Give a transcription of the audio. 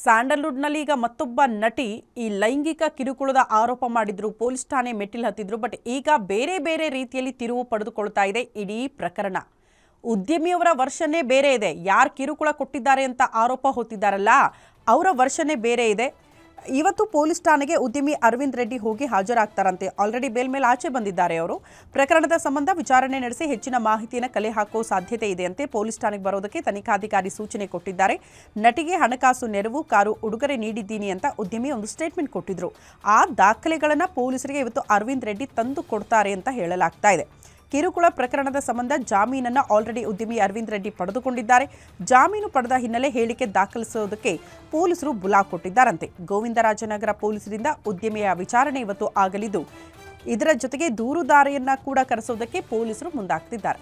ಸ್ಯಾಂಡಲ್ವುಡ್ನಲ್ಲಿ ಈಗ ಮತ್ತೊಬ್ಬ ನಟಿ ಈ ಲೈಂಗಿಕ ಕಿರುಕುಳದ ಆರೋಪ ಮಾಡಿದ್ರು, ಪೊಲೀಸ್ ಠಾಣೆ ಮೆಟ್ಟಿಲು ಹತ್ತಿದ್ರು. ಬಟ್ ಈಗ ಬೇರೆ ಬೇರೆ ರೀತಿಯಲ್ಲಿ ತಿರುವು ಪಡೆದುಕೊಳ್ತಾ ಇದೆ ಇಡೀ ಪ್ರಕರಣ. ಉದ್ಯಮಿಯವರ ವರ್ಷನೇ ಬೇರೆ ಇದೆ. ಯಾರು ಕಿರುಕುಳ ಕೊಟ್ಟಿದ್ದಾರೆ ಅಂತ ಆರೋಪ ಹೊತ್ತಿದ್ದಾರಲ್ಲ, ಅವರ ವರ್ಷನೇ ಬೇರೆ ಇದೆ. ಇವತ್ತು ಪೊಲೀಸ್ ಠಾಣೆಗೆ ಉದ್ಯಮಿ ಅರವಿಂದ್ ರೆಡ್ಡಿ ಹೋಗಿ ಹಾಜರಾಗ್ತಾರಂತೆ. ಆಲ್ರೆಡಿ ಬೇಲ್ ಮೇಲೆ ಆಚೆ ಬಂದಿದ್ದಾರೆ ಅವರು. ಪ್ರಕರಣದ ಸಂಬಂಧ ವಿಚಾರಣೆ ನಡೆಸಿ ಹೆಚ್ಚಿನ ಮಾಹಿತಿಯನ್ನು ಕಲೆ ಹಾಕೋ ಸಾಧ್ಯತೆ ಇದೆಯಂತೆ. ಪೊಲೀಸ್ ಠಾಣೆಗೆ ಬರೋದಕ್ಕೆ ತನಿಖಾಧಿಕಾರಿ ಸೂಚನೆ ಕೊಟ್ಟಿದ್ದಾರೆ. ನಟಿಗೆ ಹಣಕಾಸು ನೆರವು, ಕಾರು ಉಡುಗೊರೆ ನೀಡಿದ್ದೀನಿ ಅಂತ ಉದ್ಯಮಿ ಒಂದು ಸ್ಟೇಟ್ಮೆಂಟ್ ಕೊಟ್ಟಿದ್ರು. ಆ ದಾಖಲೆಗಳನ್ನು ಪೊಲೀಸರಿಗೆ ಇವತ್ತು ಅರವಿಂದ್ ರೆಡ್ಡಿ ತಂದು ಕೊಡ್ತಾರೆ ಅಂತ ಹೇಳಲಾಗ್ತಾ ಇದೆ. ಕಿರುಕುಳ ಪ್ರಕರಣದ ಸಂಬಂಧ ಜಾಮೀನನ್ನು ಆಲ್ರೆಡಿ ಉದ್ಯಮಿ ಅರವಿಂದ್ ರೆಡ್ಡಿ ಪಡೆದುಕೊಂಡಿದ್ದಾರೆ. ಜಾಮೀನು ಪಡೆದ ಹಿನ್ನೆಲೆ ಹೇಳಿಕೆ ದಾಖಲಿಸುವುದಕ್ಕೆ ಪೊಲೀಸರು ಬುಲಾ ಕೊಟ್ಟಿದ್ದಾರಂತೆ. ಗೋವಿಂದರಾಜನಗರ ಪೊಲೀಸರಿಂದ ಉದ್ಯಮಿಯ ವಿಚಾರಣೆ ಇವತ್ತು ಆಗಲಿದ್ದು, ಇದರ ಜೊತೆಗೆ ದೂರುದಾರಿಯನ್ನ ಕೂಡ ಕರೆಸೋದಕ್ಕೆ ಪೊಲೀಸರು ಮುಂದಾಗ್ತಿದ್ದಾರೆ.